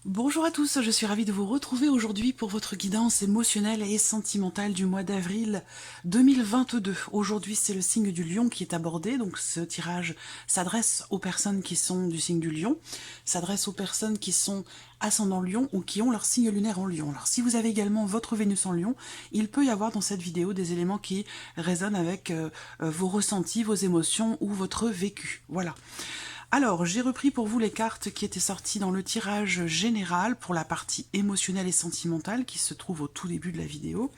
Bonjour à tous, je suis ravie de vous retrouver aujourd'hui pour votre guidance émotionnelle et sentimentale du mois d'avril 2022. Aujourd'hui, c'est le signe du lion qui est abordé, donc ce tirage s'adresse aux personnes qui sont du signe du lion, s'adresse aux personnes qui sont ascendant lion ou qui ont leur signe lunaire en lion. Alors si vous avez également votre Vénus en lion, il peut y avoir dans cette vidéo des éléments qui résonnent avec vos ressentis, vos émotions ou votre vécu. Voilà. Alors, j'ai repris pour vous les cartes qui étaient sorties dans le tirage général pour la partie émotionnelle et sentimentale qui se trouve au tout début de la vidéo.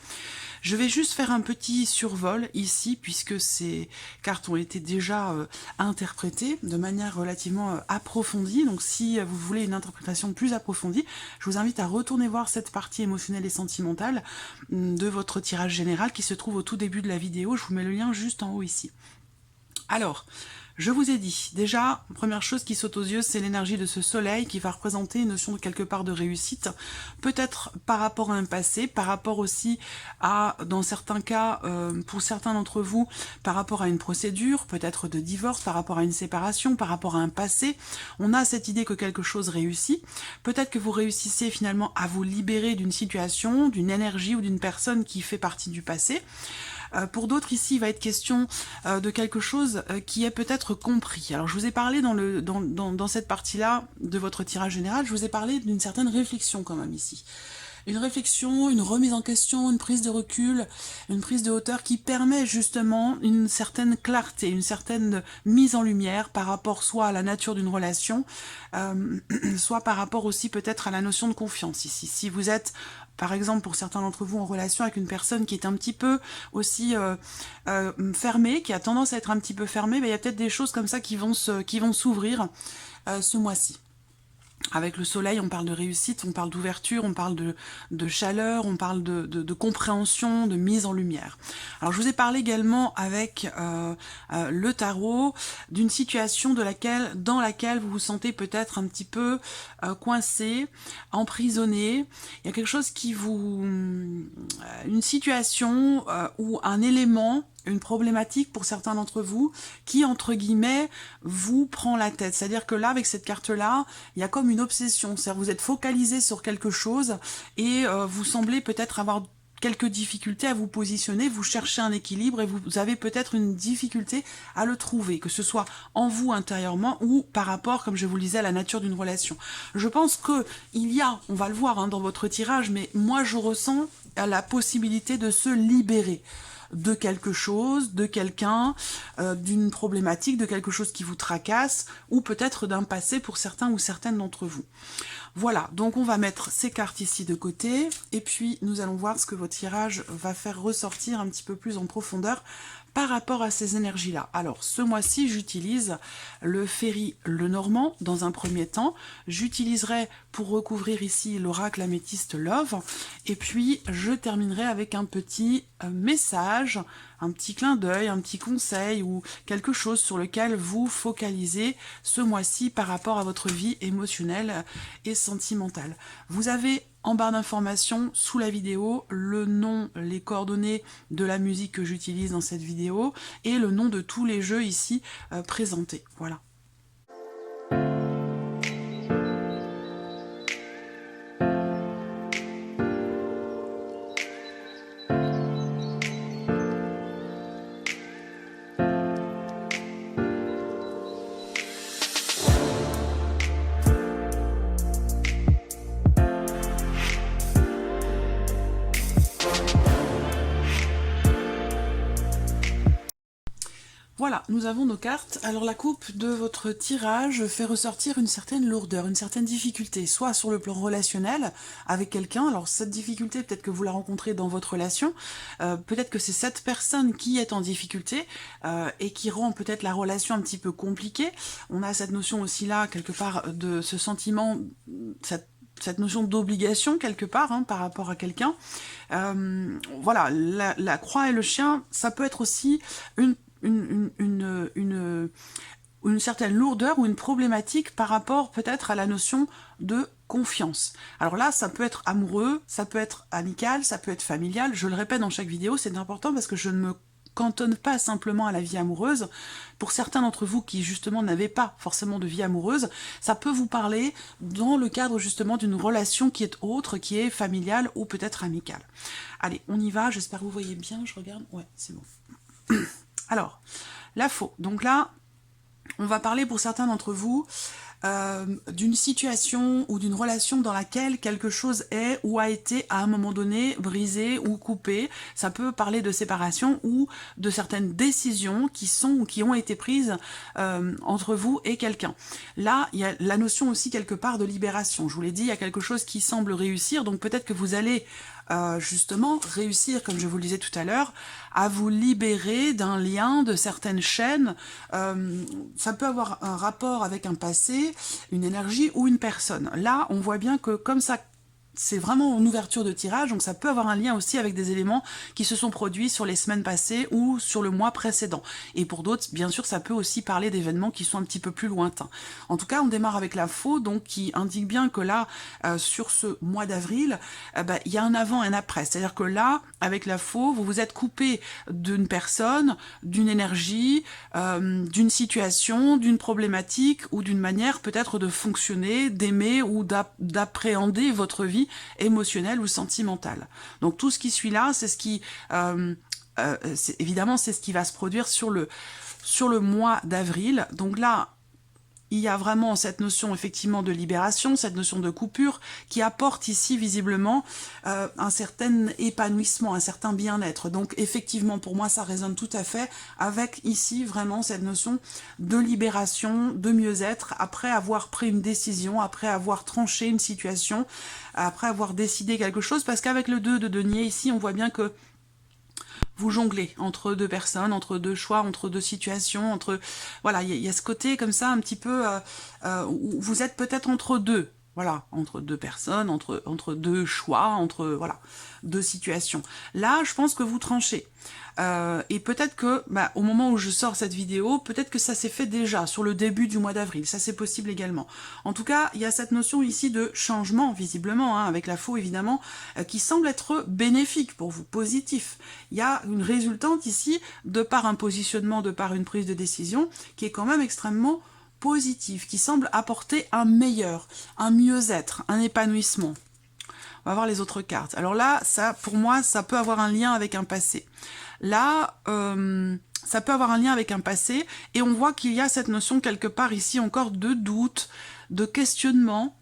Je vais juste faire un petit survol ici puisque ces cartes ont été déjà interprétées de manière relativement approfondie. Donc si vous voulez une interprétation plus approfondie, je vous invite à retourner voir cette partie émotionnelle et sentimentale de votre tirage général qui se trouve au tout début de la vidéo. Je vous mets le lien juste en haut ici. Alors, je vous ai dit, déjà, première chose qui saute aux yeux, c'est l'énergie de ce soleil qui va représenter une notion de quelque part de réussite, peut-être par rapport à un passé, par rapport aussi à, dans certains cas, pour certains d'entre vous, par rapport à une procédure, peut-être de divorce, par rapport à une séparation, par rapport à un passé. On a cette idée que quelque chose réussit. Peut-être que vous réussissez finalement à vous libérer d'une situation, d'une énergie ou d'une personne qui fait partie du passé. Pour d'autres, ici, il va être question de quelque chose qui est peut-être compris. Alors, je vous ai parlé dans cette partie-là de votre tirage général, je vous ai parlé d'une certaine réflexion quand même ici. Une réflexion, une remise en question, une prise de recul, une prise de hauteur qui permet justement une certaine clarté, une certaine mise en lumière par rapport soit à la nature d'une relation, soit par rapport aussi peut-être à la notion de confiance ici. Si vous êtes par exemple, pour certains d'entre vous, en relation avec une personne qui est un petit peu aussi fermée, qui a tendance à être un petit peu fermée, ben, il y a peut-être des choses comme ça qui vont s'ouvrir ce mois-ci. Avec le soleil, on parle de réussite, on parle d'ouverture, on parle de chaleur, on parle de compréhension, de mise en lumière. Alors, je vous ai parlé également avec le tarot d'une situation dans laquelle vous vous sentez peut-être un petit peu coincé, emprisonné. Il y a quelque chose qui vous... une situation ou un élément, une problématique pour certains d'entre vous qui, entre guillemets, vous prend la tête. C'est-à-dire que là, avec cette carte-là, il y a comme une obsession. C'est-à-dire que vous êtes focalisé sur quelque chose et vous semblez peut-être avoir quelques difficultés à vous positionner, vous cherchez un équilibre et vous avez peut-être une difficulté à le trouver, que ce soit en vous intérieurement ou par rapport, comme je vous le disais, à la nature d'une relation. Je pense que il y a, on va le voir hein, dans votre tirage, mais moi je ressens la possibilité de se libérer de quelque chose, de quelqu'un, d'une problématique, de quelque chose qui vous tracasse, ou peut-être d'un passé pour certains ou certaines d'entre vous. Voilà, donc on va mettre ces cartes ici de côté, et puis nous allons voir ce que votre tirage va faire ressortir un petit peu plus en profondeur par rapport à ces énergies-là. Alors, ce mois-ci, j'utilise le Ferry Lenormand dans un premier temps. J'utiliserai pour recouvrir ici l'oracle améthyste Love. Et puis, je terminerai avec un petit message, un petit clin d'œil, un petit conseil ou quelque chose sur lequel vous focalisez ce mois-ci par rapport à votre vie émotionnelle et sentimentale. Vous avez en barre d'informations, sous la vidéo, le nom, les coordonnées de la musique que j'utilise dans cette vidéo et le nom de tous les jeux ici présentés. Voilà. Voilà, nous avons nos cartes. Alors la coupe de votre tirage fait ressortir une certaine lourdeur, une certaine difficulté, soit sur le plan relationnel avec quelqu'un. Alors cette difficulté, peut-être que vous la rencontrez dans votre relation, peut-être que c'est cette personne qui est en difficulté et qui rend peut-être la relation un petit peu compliquée. On a cette notion aussi là, quelque part, de ce sentiment, cette notion d'obligation quelque part hein, par rapport à quelqu'un. Voilà, la croix et le chien, ça peut être aussi une certaine lourdeur ou une problématique par rapport peut-être à la notion de confiance. Alors là, ça peut être amoureux, ça peut être amical, ça peut être familial. Je le répète dans chaque vidéo, c'est important parce que je ne me cantonne pas simplement à la vie amoureuse. Pour certains d'entre vous qui justement n'avaient pas forcément de vie amoureuse, ça peut vous parler dans le cadre justement d'une relation qui est autre, qui est familiale ou peut-être amicale. Allez, on y va, j'espère que vous voyez bien, je regarde, ouais, c'est bon. Alors, la faux, donc là, on va parler pour certains d'entre vous d'une situation ou d'une relation dans laquelle quelque chose est ou a été à un moment donné brisé ou coupé. Ça peut parler de séparation ou de certaines décisions qui sont ou qui ont été prises entre vous et quelqu'un. Là, il y a la notion aussi quelque part de libération. Je vous l'ai dit, il y a quelque chose qui semble réussir, donc peut-être que vous allez justement réussir, comme je vous le disais tout à l'heure, à vous libérer d'un lien, de certaines chaînes. Ça peut avoir un rapport avec un passé, une énergie ou une personne. Là, on voit bien que comme ça, c'est vraiment une ouverture de tirage, donc ça peut avoir un lien aussi avec des éléments qui se sont produits sur les semaines passées ou sur le mois précédent. Et pour d'autres, bien sûr, ça peut aussi parler d'événements qui sont un petit peu plus lointains. En tout cas, on démarre avec la faux, donc qui indique bien que là, sur ce mois d'avril, il y a un avant et un après. C'est-à-dire que là, avec la faux, vous vous êtes coupé d'une personne, d'une énergie, d'une situation, d'une problématique ou d'une manière peut-être de fonctionner, d'aimer ou d'appréhender votre vie émotionnelle ou sentimentale. Donc tout ce qui suit là, c'est ce qui, évidemment, c'est ce qui va se produire sur le mois d'avril. Donc là, il y a vraiment cette notion effectivement de libération, cette notion de coupure qui apporte ici visiblement un certain épanouissement, un certain bien-être. Donc effectivement pour moi ça résonne tout à fait avec ici vraiment cette notion de libération, de mieux-être après avoir pris une décision, après avoir tranché une situation, après avoir décidé quelque chose, parce qu'avec le 2 de denier ici on voit bien que vous jonglez entre deux personnes, entre deux choix, entre deux situations, entre voilà, il y a ce côté comme ça un petit peu où vous êtes peut-être entre deux, voilà, entre deux personnes, entre deux choix, entre voilà, deux situations. Là, je pense que vous tranchez. Et peut-être que, au moment où je sors cette vidéo, peut-être que ça s'est fait déjà sur le début du mois d'avril. Ça, c'est possible également. En tout cas, il y a cette notion ici de changement, visiblement, hein, avec la faux, évidemment, qui semble être bénéfique pour vous, positif. Il y a une résultante ici, de par un positionnement, de par une prise de décision, qui est quand même extrêmement positive, qui semble apporter un meilleur, un mieux-être, un épanouissement. On va voir les autres cartes. Alors là, ça, pour moi, ça peut avoir un lien avec un passé. Là, ça peut avoir un lien avec un passé, et on voit qu'il y a cette notion quelque part ici encore de doute, de questionnement,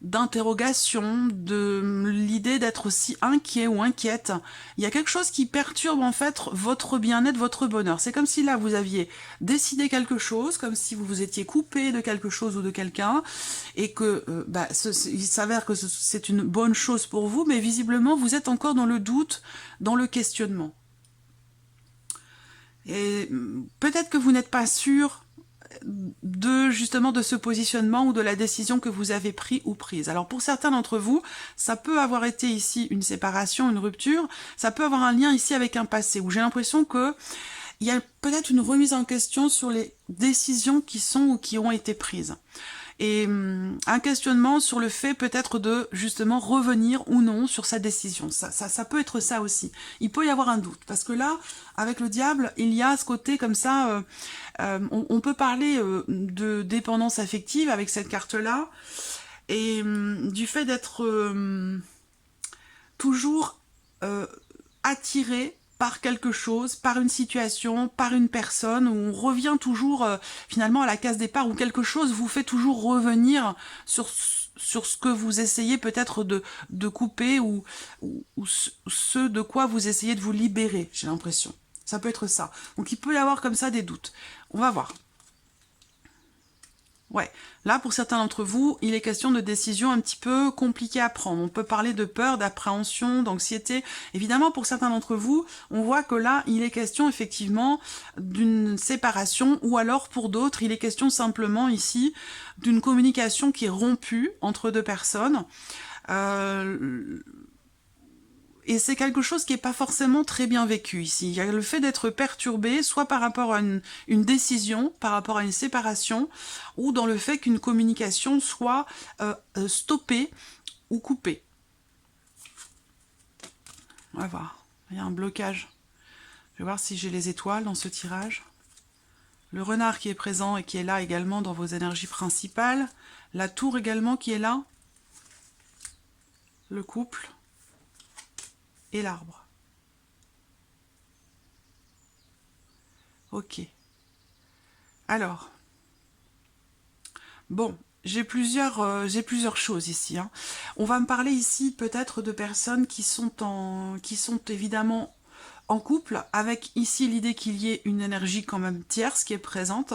d'interrogation, de l'idée d'être aussi inquiet ou inquiète. Il y a quelque chose qui perturbe en fait votre bien-être, votre bonheur. C'est comme si là vous aviez décidé quelque chose, comme si vous vous étiez coupé de quelque chose ou de quelqu'un, et que il s'avère que c'est une bonne chose pour vous, mais visiblement vous êtes encore dans le doute, dans le questionnement. Et peut-être que vous n'êtes pas sûr justement de ce positionnement ou de la décision que vous avez pris ou prise. Alors pour certains d'entre vous, ça peut avoir été ici une séparation, une rupture, ça peut avoir un lien ici avec un passé, où j'ai l'impression que il y a peut-être une remise en question sur les décisions qui sont ou qui ont été prises. Et un questionnement sur le fait peut-être de justement revenir ou non sur sa décision. Ça peut être ça aussi. Il peut y avoir un doute, parce que là, avec le diable, il y a ce côté comme ça, on peut parler de dépendance affective avec cette carte-là, et du fait d'être toujours attiré par quelque chose, par une situation, par une personne, où on revient toujours finalement à la case départ, où quelque chose vous fait toujours revenir sur ce que vous essayez peut-être de couper, ou ce de quoi vous essayez de vous libérer, j'ai l'impression. Ça peut être ça. Donc il peut y avoir comme ça des doutes. On va voir. Ouais, là pour certains d'entre vous, il est question de décisions un petit peu compliquées à prendre. On peut parler de peur, d'appréhension, d'anxiété. Évidemment, pour certains d'entre vous, on voit que là, il est question effectivement d'une séparation, ou alors pour d'autres, il est question simplement ici d'une communication qui est rompue entre deux personnes. Et c'est quelque chose qui n'est pas forcément très bien vécu ici. Il y a le fait d'être perturbé, soit par rapport à une décision, par rapport à une séparation, ou dans le fait qu'une communication soit stoppée ou coupée. On va voir. Il y a un blocage Je vais voir si j'ai les étoiles dans ce tirage. Le renard qui est présent et qui est là également dans vos énergies principales. La tour également qui est là. Le couple. Et l'arbre. Ok. Alors. Bon. J'ai plusieurs choses ici. Hein. On va me parler ici peut-être de personnes qui sont évidemment en couple, avec ici l'idée qu'il y ait une énergie quand même tierce qui est présente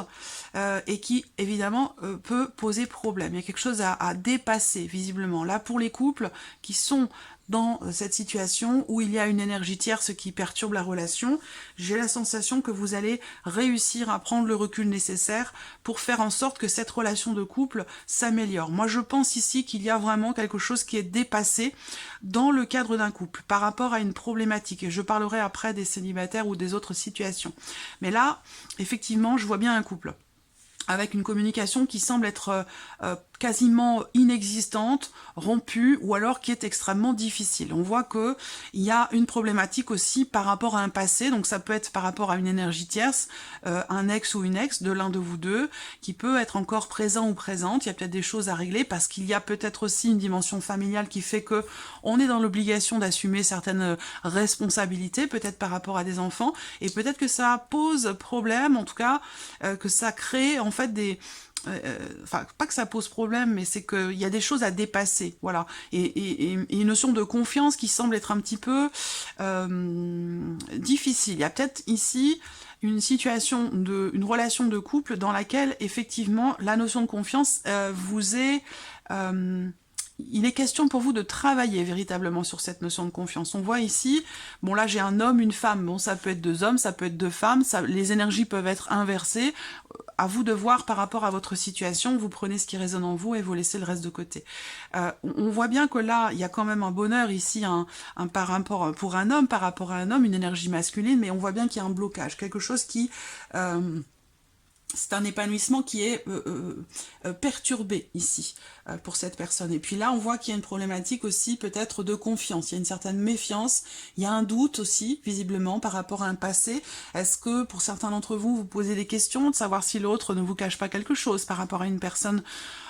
et qui évidemment peut poser problème. Il y a quelque chose à dépasser visiblement. Là pour les couples qui sont dans cette situation où il y a une énergie tierce qui perturbe la relation, j'ai la sensation que vous allez réussir à prendre le recul nécessaire pour faire en sorte que cette relation de couple s'améliore. Moi, je pense ici qu'il y a vraiment quelque chose qui est dépassé dans le cadre d'un couple par rapport à une problématique. Et je parlerai après des célibataires ou des autres situations. Mais là, effectivement, je vois bien un couple avec une communication qui semble être quasiment inexistante, rompue, ou alors qui est extrêmement difficile. On voit que il y a une problématique aussi par rapport à un passé, donc ça peut être par rapport à une énergie tierce, un ex ou une ex de l'un de vous deux, qui peut être encore présent ou présente. Il y a peut-être des choses à régler parce qu'il y a peut-être aussi une dimension familiale qui fait que on est dans l'obligation d'assumer certaines responsabilités, peut-être par rapport à des enfants, et peut-être que ça pose problème, en tout cas que ça crée en fait des enfin, pas que ça pose problème, mais c'est qu'il y a des choses à dépasser, voilà. Et une notion de confiance qui semble être un petit peu difficile. Il y a peut-être ici une situation une relation de couple dans laquelle, effectivement, la notion de confiance vous est... il est question pour vous de travailler véritablement sur cette notion de confiance. On voit ici, bon là j'ai un homme, une femme, bon ça peut être deux hommes, ça peut être deux femmes, les énergies peuvent être inversées, à vous de voir par rapport à votre situation, vous prenez ce qui résonne en vous et vous laissez le reste de côté. On voit bien que là, il y a quand même un bonheur ici, par rapport pour un homme, par rapport à un homme, une énergie masculine, mais on voit bien qu'il y a un blocage, quelque chose qui... c'est un épanouissement qui est perturbé ici pour cette personne. Et puis là, on voit qu'il y a une problématique aussi peut-être de confiance. Il y a une certaine méfiance, il y a un doute aussi, visiblement, par rapport à un passé. Est-ce que pour certains d'entre vous, vous posez des questions de savoir si l'autre ne vous cache pas quelque chose par rapport à une personne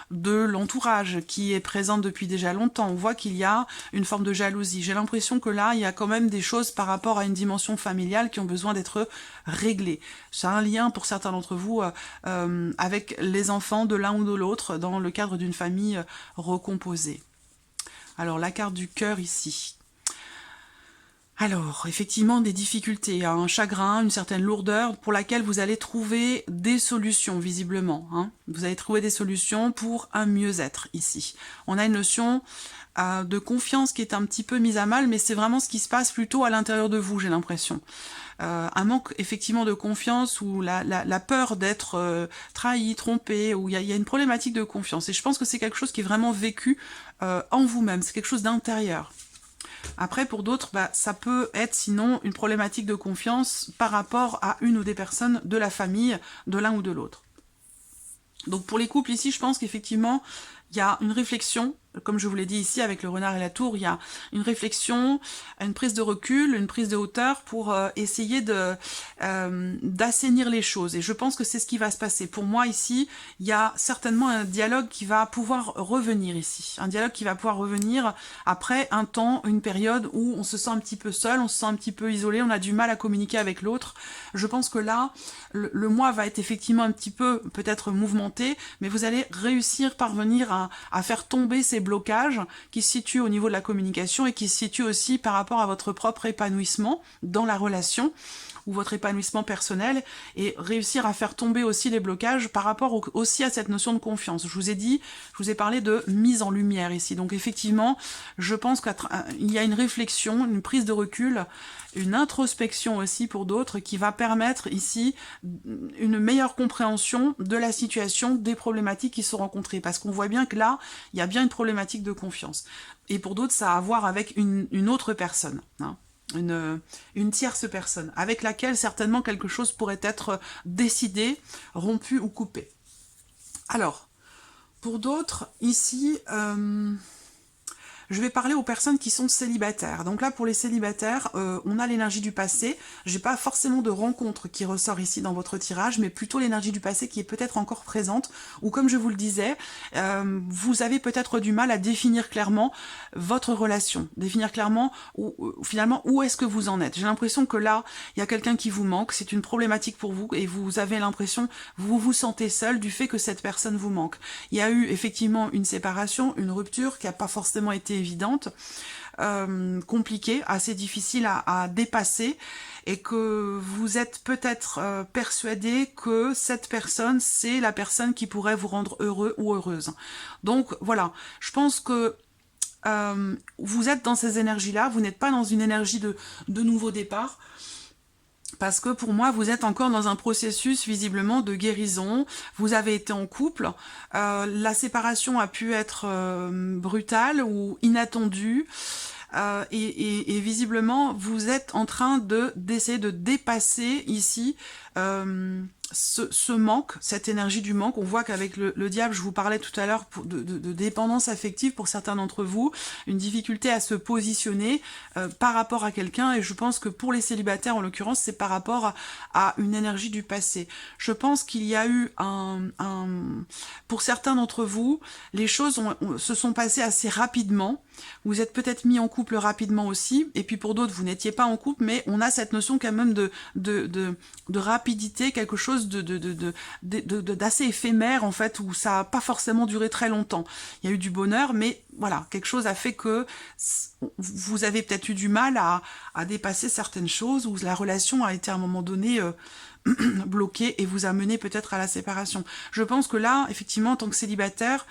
de l'entourage qui est présente depuis déjà longtemps. On voit qu'il y a une forme de jalousie. J'ai l'impression que là, il y a quand même des choses par rapport à une dimension familiale qui ont besoin d'être réglées. C'est un lien pour certains d'entre vous avec les enfants de l'un ou de l'autre dans le cadre d'une famille recomposée. Alors, la carte du cœur ici. Alors, effectivement, des difficultés, un chagrin, une certaine lourdeur pour laquelle vous allez trouver des solutions, visiblement. Hein. Vous allez trouver des solutions pour un mieux-être ici. On a une notion de confiance qui est un petit peu mise à mal, mais c'est vraiment ce qui se passe plutôt à l'intérieur de vous, j'ai l'impression. Un manque effectivement de confiance ou la peur d'être trahi, trompé, où il y a une problématique de confiance. Et je pense que c'est quelque chose qui est vraiment vécu en vous-même, c'est quelque chose d'intérieur. Après, pour d'autres, ça peut être sinon une problématique de confiance par rapport à une ou des personnes de la famille, de l'un ou de l'autre. Donc pour les couples ici, je pense qu'effectivement, il y a une réflexion, comme je vous l'ai dit ici avec le renard et la tour, il y a une réflexion, une prise de recul, une prise de hauteur pour essayer d'assainir les choses. Et je pense que c'est ce qui va se passer. Pour moi ici, il y a certainement un dialogue qui va pouvoir revenir ici. Un dialogue qui va pouvoir revenir après un temps, une période où on se sent un petit peu seul, on se sent un petit peu isolé, on a du mal à communiquer avec l'autre. Je pense que là, le mois va être effectivement un petit peu peut-être mouvementé, mais vous allez réussir parvenir à faire tomber ces blocages qui se situent au niveau de la communication et qui se situent aussi par rapport à votre propre épanouissement dans la relation ou votre épanouissement personnel, et réussir à faire tomber aussi les blocages par rapport aussi à cette notion de confiance. Je vous ai parlé de mise en lumière ici. Donc effectivement, je pense qu'il y a une réflexion, une prise de recul, une introspection aussi pour d'autres qui va permettre ici une meilleure compréhension de la situation, des problématiques qui sont rencontrées. Parce qu'on voit bien que là, il y a bien une problématique de confiance. Et pour d'autres, ça a à voir avec une autre personne, hein. Une tierce personne, avec laquelle certainement quelque chose pourrait être décidé, rompu ou coupé. Alors, pour d'autres, ici, Je vais parler aux personnes qui sont célibataires. Donc là, pour les célibataires, on a l'énergie du passé. J'ai pas forcément de rencontre qui ressort ici dans votre tirage, mais plutôt l'énergie du passé qui est peut-être encore présente, ou comme je vous le disais, vous avez peut-être du mal à définir clairement votre relation, définir clairement finalement où est-ce que vous en êtes. J'ai l'impression que là, il y a quelqu'un qui vous manque, c'est une problématique pour vous, et vous avez l'impression, vous vous sentez seul du fait que cette personne vous manque. Il y a eu effectivement une séparation, une rupture qui n'a pas forcément été évidente, compliquée, assez difficile à dépasser, et que vous êtes peut-être persuadé que cette personne, c'est la personne qui pourrait vous rendre heureux ou heureuse. Donc voilà, je pense que vous êtes dans ces énergies-là, vous n'êtes pas dans une énergie de nouveau départ, parce que pour moi, vous êtes encore dans un processus visiblement de guérison, vous avez été en couple, la séparation a pu être brutale ou inattendue, et visiblement, vous êtes en train d'essayer de dépasser ici ce manque, cette énergie du manque. On voit qu'avec le diable, je vous parlais tout à l'heure de dépendance affective pour certains d'entre vous, une difficulté à se positionner par rapport à quelqu'un, et je pense que pour les célibataires en l'occurrence, c'est par rapport à une énergie du passé. Je pense qu'il y a eu pour certains d'entre vous, les choses se sont passées assez rapidement, vous êtes peut-être mis en couple rapidement aussi, et puis pour d'autres, vous n'étiez pas en couple, mais on a cette notion quand même de rapidité, quelque chose d'assez éphémère en fait, où ça n'a pas forcément duré très longtemps. Il y a eu du bonheur, mais voilà, quelque chose a fait que vous avez peut-être eu du mal à dépasser certaines choses, où la relation a été à un moment donné bloquée et vous a mené peut-être à la séparation. Je pense que là, effectivement, en tant que célibataire,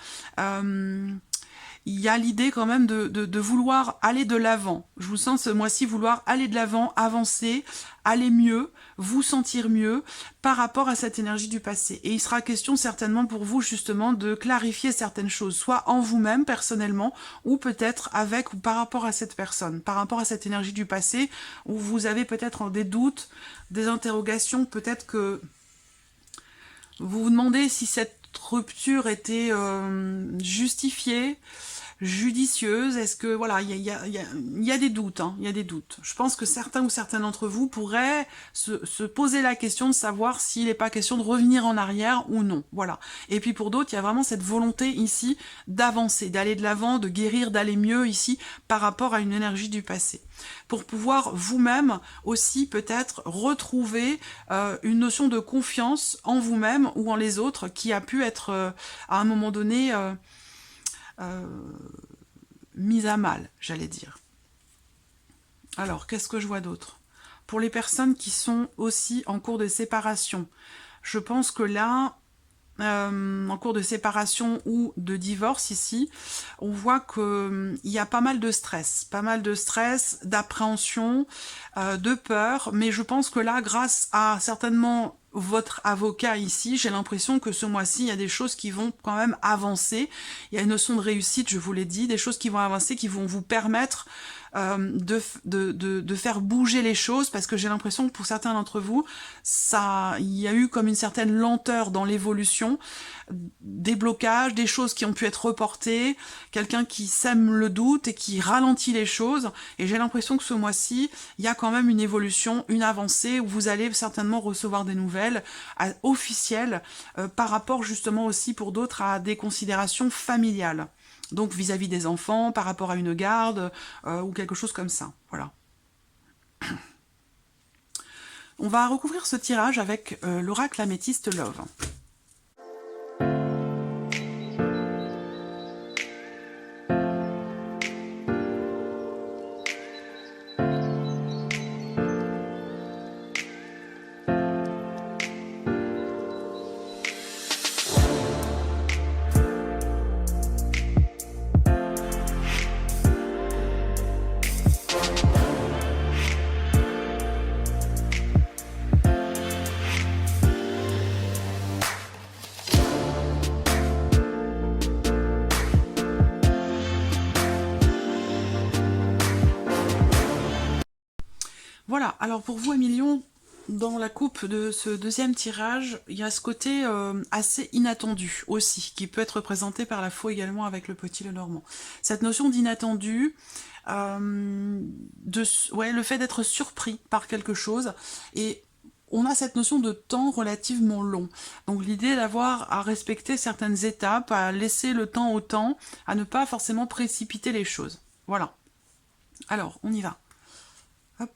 il y a l'idée quand même de vouloir aller de l'avant. Je vous sens ce mois-ci vouloir aller de l'avant, avancer, aller mieux, vous sentir mieux par rapport à cette énergie du passé. Et il sera question certainement pour vous justement de clarifier certaines choses, soit en vous-même personnellement, ou peut-être avec ou par rapport à cette personne, par rapport à cette énergie du passé, où vous avez peut-être des doutes, des interrogations, peut-être que vous vous demandez si cette rupture était justifiée, judicieuse. Est-ce que voilà, il y a des doutes, hein, il y a des doutes. Je pense que certains ou certaines d'entre vous pourraient se poser la question de savoir s'il n'est pas question de revenir en arrière ou non. Voilà. Et puis pour d'autres, il y a vraiment cette volonté ici d'avancer, d'aller de l'avant, de guérir, d'aller mieux ici par rapport à une énergie du passé. Pour pouvoir vous-même aussi peut-être retrouver une notion de confiance en vous-même ou en les autres qui a pu être à un moment donné mise à mal, j'allais dire. Alors, qu'est-ce que je vois d'autre? Pour les personnes qui sont aussi en cours de séparation, je pense que là, en cours de séparation ou de divorce ici, on voit qu'il y a pas mal de stress, d'appréhension, de peur, mais je pense que là, grâce à certainement votre avocat ici, j'ai l'impression que ce mois-ci, il y a des choses qui vont quand même avancer, il y a une notion de réussite, je vous l'ai dit, des choses qui vont avancer, qui vont vous permettre de faire bouger les choses, parce que j'ai l'impression que pour certains d'entre vous, il y a eu comme une certaine lenteur dans l'évolution, des blocages, des choses qui ont pu être reportées, quelqu'un qui sème le doute et qui ralentit les choses, et j'ai l'impression que ce mois-ci, il y a quand même une évolution, une avancée, où vous allez certainement recevoir des nouvelles officielles par rapport justement aussi pour d'autres à des considérations familiales. Donc vis-à-vis des enfants, par rapport à une garde, ou quelque chose comme ça. Voilà. On va recouvrir ce tirage avec l'oracle améthyste Love. Voilà, alors pour vous, Émilion, Dans la coupe de ce deuxième tirage, il y a ce côté assez inattendu aussi, qui peut être représenté par la faux également avec le petit Lenormand. Cette notion d'inattendu, le fait d'être surpris par quelque chose, et on a cette notion de temps relativement long. Donc l'idée d'avoir à respecter certaines étapes, à laisser le temps au temps, à ne pas forcément précipiter les choses. Voilà. Alors, on y va. Hop.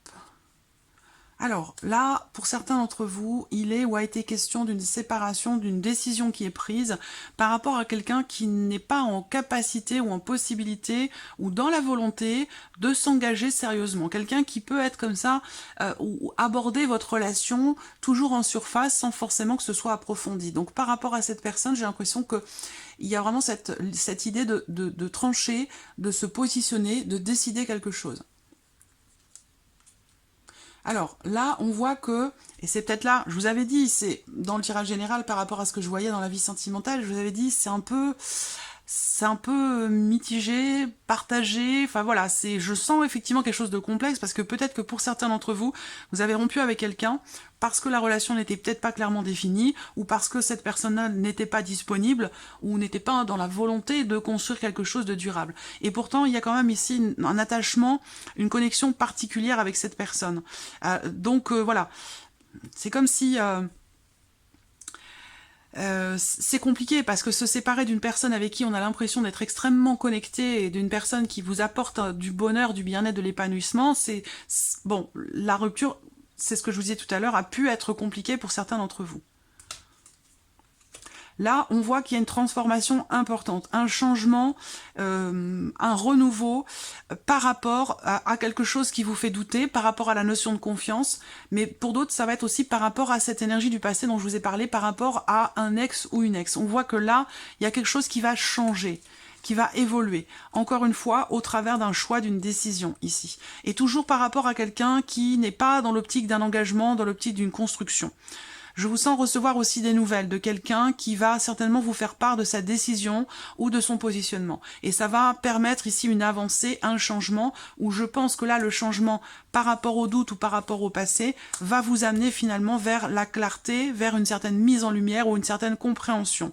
Alors là, pour certains d'entre vous, il est ou a été question d'une séparation, d'une décision qui est prise par rapport à quelqu'un qui n'est pas en capacité ou en possibilité ou dans la volonté de s'engager sérieusement. Quelqu'un qui peut être comme ça ou aborder votre relation toujours en surface sans forcément que ce soit approfondi. Donc par rapport à cette personne, j'ai l'impression que il y a vraiment cette idée de trancher, de se positionner, de décider quelque chose. Alors là, on voit que, et c'est peut-être là, je vous avais dit, c'est dans le tirage général par rapport à ce que je voyais dans la vie sentimentale, je vous avais dit, c'est un peu mitigé, partagé, enfin voilà, je sens effectivement quelque chose de complexe parce que peut-être que pour certains d'entre vous, vous avez rompu avec quelqu'un parce que la relation n'était peut-être pas clairement définie ou parce que cette personne-là n'était pas disponible ou n'était pas dans la volonté de construire quelque chose de durable. Et pourtant, il y a quand même ici un attachement, une connexion particulière avec cette personne. Voilà, c'est comme si... c'est compliqué parce que se séparer d'une personne avec qui on a l'impression d'être extrêmement connecté et d'une personne qui vous apporte du bonheur, du bien-être, de l'épanouissement, bon, la rupture, c'est ce que je vous disais tout à l'heure, a pu être compliqué pour certains d'entre vous. Là, on voit qu'il y a une transformation importante, un changement, un renouveau par rapport à quelque chose qui vous fait douter, par rapport à la notion de confiance, mais pour d'autres, ça va être aussi par rapport à cette énergie du passé dont je vous ai parlé, par rapport à un ex ou une ex. On voit que là, il y a quelque chose qui va changer, qui va évoluer, encore une fois, au travers d'un choix, d'une décision ici. Et toujours par rapport à quelqu'un qui n'est pas dans l'optique d'un engagement, dans l'optique d'une construction. Je vous sens recevoir aussi des nouvelles de quelqu'un qui va certainement vous faire part de sa décision ou de son positionnement. Et ça va permettre ici une avancée, un changement, où je pense que là, le changement par rapport au doute ou par rapport au passé va vous amener finalement vers la clarté, vers une certaine mise en lumière ou une certaine compréhension.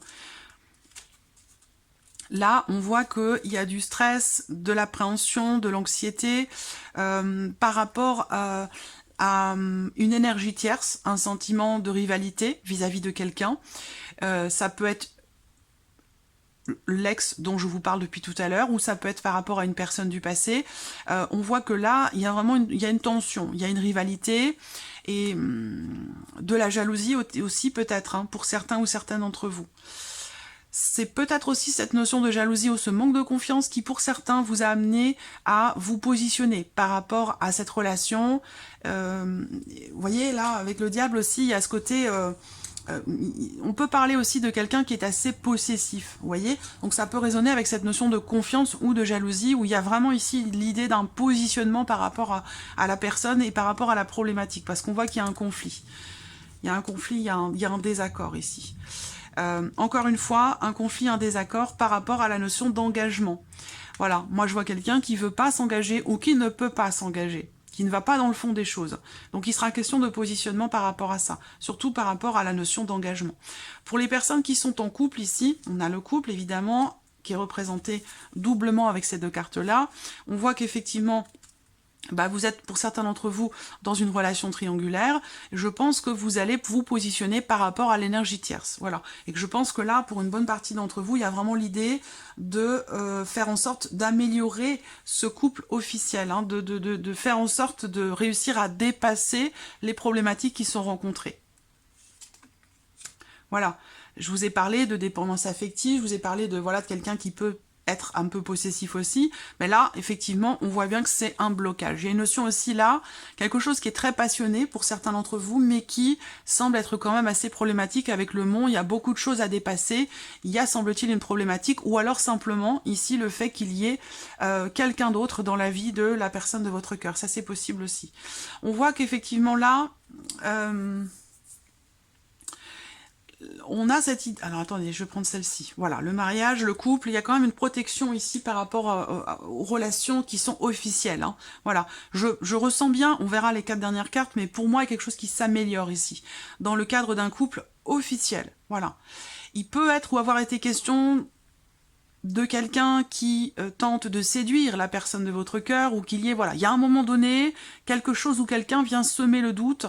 Là, on voit qu'il y a du stress, de l'appréhension, de l'anxiété par rapport à une énergie tierce, un sentiment de rivalité vis-à-vis de quelqu'un. Ça peut être l'ex dont je vous parle depuis tout à l'heure, ou ça peut être par rapport à une personne du passé. On voit que là, il y a vraiment une tension, il y a une rivalité, et de la jalousie aussi peut-être, pour certains ou certaines d'entre vous. C'est peut-être aussi cette notion de jalousie ou ce manque de confiance qui, pour certains, vous a amené à vous positionner par rapport à cette relation. Vous voyez, là, avec le diable aussi, il y a ce côté... on peut parler aussi de quelqu'un qui est assez possessif, vous voyez. Donc ça peut résonner avec cette notion de confiance ou de jalousie, où il y a vraiment ici l'idée d'un positionnement par rapport à la personne et par rapport à la problématique, parce qu'on voit qu'il y a un conflit. Il y a un conflit, il y a un désaccord ici. Encore une fois, un conflit, un désaccord par rapport à la notion d'engagement. Voilà, moi je vois quelqu'un qui ne veut pas s'engager ou qui ne peut pas s'engager, qui ne va pas dans le fond des choses. Donc il sera question de positionnement par rapport à ça, surtout par rapport à la notion d'engagement. Pour les personnes qui sont en couple ici, on a le couple évidemment qui est représenté doublement avec ces deux cartes-là. On voit qu'effectivement... vous êtes, pour certains d'entre vous, dans une relation triangulaire. Je pense que vous allez vous positionner par rapport à l'énergie tierce. Voilà. Et que je pense que là, pour une bonne partie d'entre vous, il y a vraiment l'idée de faire en sorte d'améliorer ce couple officiel, de faire en sorte de réussir à dépasser les problématiques qui sont rencontrées. Voilà. Je vous ai parlé de dépendance affective, je vous ai parlé de quelqu'un qui peut être un peu possessif aussi, mais là, effectivement, on voit bien que c'est un blocage. Il y a une notion aussi là, quelque chose qui est très passionné pour certains d'entre vous, mais qui semble être quand même assez problématique avec le monde. Il y a beaucoup de choses à dépasser, il y a, semble-t-il, une problématique, ou alors simplement, ici, le fait qu'il y ait quelqu'un d'autre dans la vie de la personne de votre cœur. Ça, c'est possible aussi. On voit qu'effectivement, là... on a cette idée... Alors attendez, je vais prendre celle-ci. Voilà, le mariage, le couple, il y a quand même une protection ici par rapport aux relations qui sont officielles. Hein. Voilà, je ressens bien, on verra les 4 dernières cartes, mais pour moi, il y a quelque chose qui s'améliore ici, dans le cadre d'un couple officiel. Voilà. Il peut être ou avoir été question de quelqu'un qui tente de séduire la personne de votre cœur, ou qu'il y ait, voilà, il y a un moment donné, quelque chose où quelqu'un vient semer le doute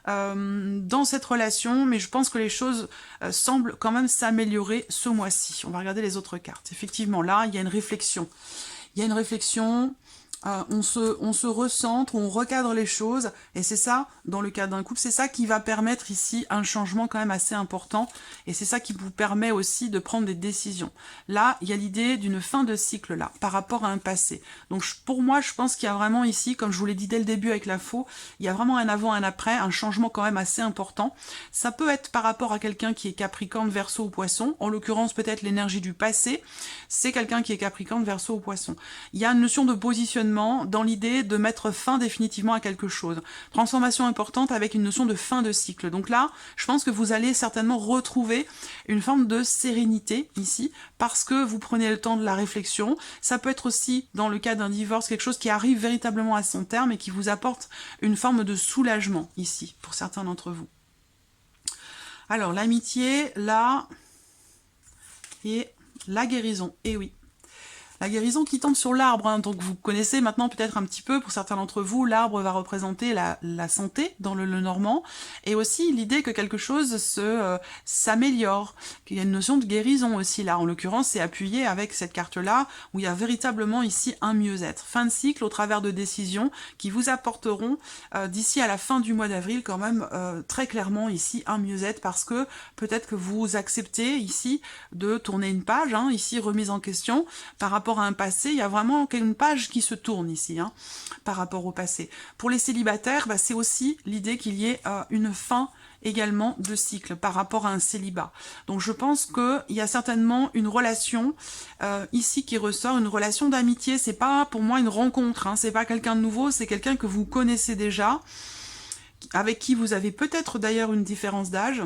dans cette relation, mais je pense que les choses semblent quand même s'améliorer ce mois-ci. On va regarder les autres cartes. Effectivement, là, il y a une réflexion. Il y a une réflexion, on se recentre, on recadre les choses, et c'est ça, dans le cadre d'un couple, c'est ça qui va permettre ici un changement quand même assez important, et c'est ça qui vous permet aussi de prendre des décisions. Là, il y a l'idée d'une fin de cycle, là, par rapport à un passé. Donc pour moi, je pense qu'il y a vraiment ici, comme je vous l'ai dit dès le début avec la faux, il y a vraiment un avant, un après, un changement quand même assez important. Ça peut être par rapport à quelqu'un qui est Capricorne, Verseau ou Poisson, en l'occurrence peut-être l'énergie du passé, c'est quelqu'un qui est Capricorne, Verseau ou Poisson. Il y a une notion de positionnement dans l'idée de mettre fin définitivement à quelque chose. Transformation importante avec une notion de fin de cycle. Donc là, je pense que vous allez certainement retrouver une forme de sérénité ici, parce que vous prenez le temps de la réflexion. Ça peut être aussi, dans le cas d'un divorce, quelque chose qui arrive véritablement à son terme et qui vous apporte une forme de soulagement ici, pour certains d'entre vous. Alors, l'amitié, là, et la guérison. Et oui. La guérison qui tombe sur l'arbre, hein, donc vous connaissez maintenant peut-être un petit peu, pour certains d'entre vous, l'arbre va représenter la santé dans le normand, et aussi l'idée que quelque chose s'améliore, qu'il y a une notion de guérison aussi là, en l'occurrence c'est appuyé avec cette carte-là, où il y a véritablement ici un mieux-être. Fin de cycle au travers de décisions qui vous apporteront d'ici à la fin du mois d'avril quand même très clairement ici un mieux-être, parce que peut-être que vous acceptez ici de tourner une page, hein, ici remise en question, par rapport à un passé, il y a vraiment une page qui se tourne ici, hein, par rapport au passé. Pour les célibataires, bah, c'est aussi l'idée qu'il y ait une fin également de cycle par rapport à un célibat. Donc je pense qu'il y a certainement une relation ici qui ressort, une relation d'amitié. C'est pas pour moi une rencontre, hein, c'est pas quelqu'un de nouveau, c'est quelqu'un que vous connaissez déjà, avec qui vous avez peut-être d'ailleurs une différence d'âge.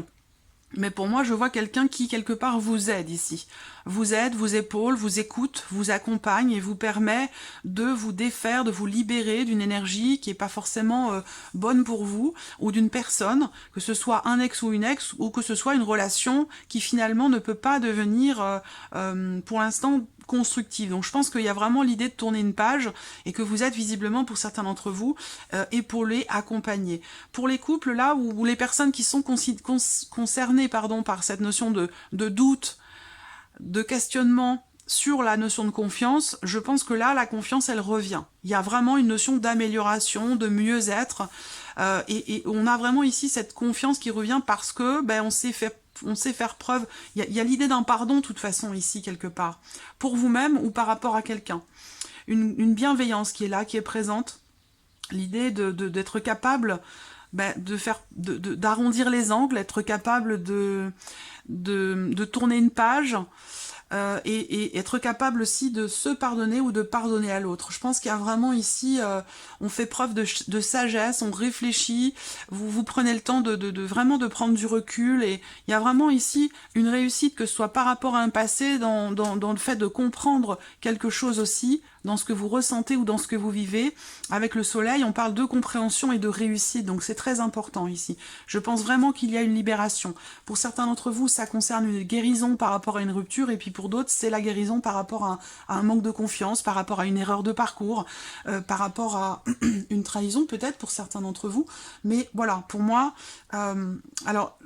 Mais pour moi, je vois quelqu'un qui, quelque part, vous aide ici. Vous aide, vous épaule, vous écoute, vous accompagne et vous permet de vous défaire, de vous libérer d'une énergie qui n'est pas forcément bonne pour vous, ou d'une personne, que ce soit un ex, ou que ce soit une relation qui finalement ne peut pas devenir, pour l'instant, constructive. Donc je pense qu'il y a vraiment l'idée de tourner une page et que vous êtes visiblement, pour certains d'entre vous, épaulés, accompagnés. Pour les couples là où les personnes qui sont concernées par cette notion de doute, de questionnement sur la notion de confiance, je pense que là la confiance elle revient. Il y a vraiment une notion d'amélioration, de mieux-être, et on a vraiment ici cette confiance qui revient parce que on sait faire preuve, il y a l'idée d'un pardon de toute façon ici quelque part, pour vous-même ou par rapport à quelqu'un. Une bienveillance qui est là, qui est présente, l'idée d'être capable d'arrondir les angles, être capable de tourner une page, et être capable aussi de se pardonner ou de pardonner à l'autre. Je pense qu'il y a vraiment ici, on fait preuve de sagesse, on réfléchit, vous prenez le temps vraiment de prendre du recul, et il y a vraiment ici une réussite, que ce soit par rapport à un passé, dans le fait de comprendre quelque chose aussi, dans ce que vous ressentez ou dans ce que vous vivez. Avec le soleil, on parle de compréhension et de réussite, donc c'est très important ici. Je pense vraiment qu'il y a une libération. Pour certains d'entre vous, ça concerne une guérison par rapport à une rupture, et puis pour d'autres, c'est la guérison par rapport à un manque de confiance, par rapport à une erreur de parcours, par rapport à une trahison peut-être pour certains d'entre vous. Mais voilà, pour moi, alors...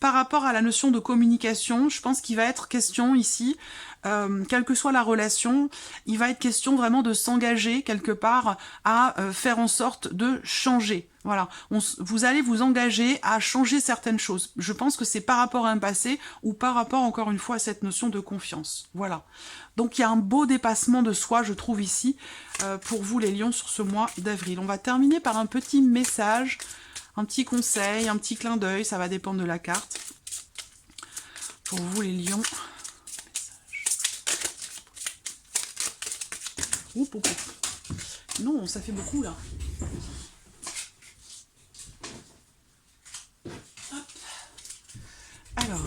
Par rapport à la notion de communication, je pense qu'il va être question ici, quelle que soit la relation, il va être question vraiment de s'engager quelque part à faire en sorte de changer. Voilà, vous allez vous engager à changer certaines choses. Je pense que c'est par rapport à un passé ou par rapport, encore une fois, à cette notion de confiance. Voilà. Donc il y a un beau dépassement de soi, je trouve ici, pour vous les lions sur ce mois d'avril. On va terminer par un petit message, un petit conseil, un petit clin d'œil, ça va dépendre de la carte. Pour vous les lions. Oup, oup, oup. Non, ça fait beaucoup là. Hop. Alors,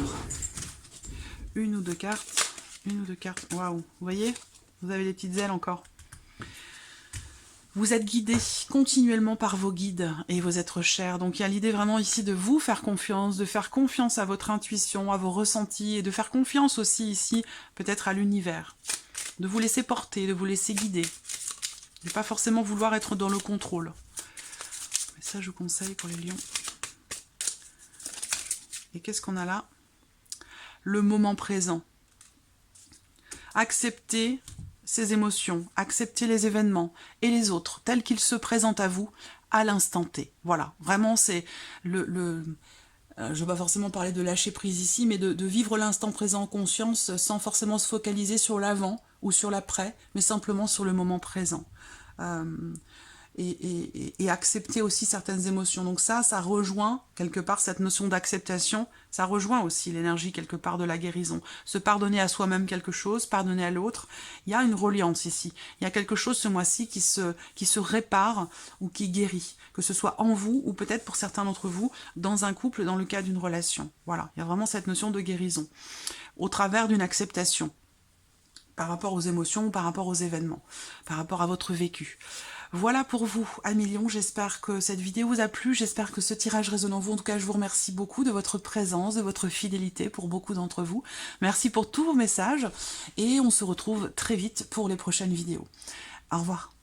une ou deux cartes. Une ou deux cartes. Waouh, vous voyez? Vous avez des petites ailes encore. Vous êtes guidé continuellement par vos guides et vos êtres chers. Donc il y a l'idée vraiment ici de vous faire confiance, de faire confiance à votre intuition, à vos ressentis, et de faire confiance aussi ici peut-être à l'univers. De vous laisser porter, de vous laisser guider. De ne pas forcément vouloir être dans le contrôle. Mais ça je vous conseille pour les lions. Et qu'est-ce qu'on a là? Le moment présent. Accepter ces émotions, accepter les événements et les autres tels qu'ils se présentent à vous à l'instant T. Voilà, vraiment c'est je ne vais pas forcément parler de lâcher prise ici, mais de vivre l'instant présent en conscience sans forcément se focaliser sur l'avant ou sur l'après, mais simplement sur le moment présent. Et accepter aussi certaines émotions. Donc ça rejoint quelque part cette notion d'acceptation, ça rejoint aussi l'énergie quelque part de la guérison. Se pardonner à soi-même quelque chose, pardonner à l'autre, il y a une reliance ici. Il y a quelque chose ce mois-ci qui se répare ou qui guérit, que ce soit en vous ou peut-être pour certains d'entre vous dans un couple, dans le cas d'une relation. Voilà, il y a vraiment cette notion de guérison au travers d'une acceptation par rapport aux émotions, par rapport aux événements, par rapport à votre vécu. Voilà pour vous, amis lions, j'espère que cette vidéo vous a plu, j'espère que ce tirage résonne en vous. En tout cas, je vous remercie beaucoup de votre présence, de votre fidélité pour beaucoup d'entre vous. Merci pour tous vos messages et on se retrouve très vite pour les prochaines vidéos. Au revoir.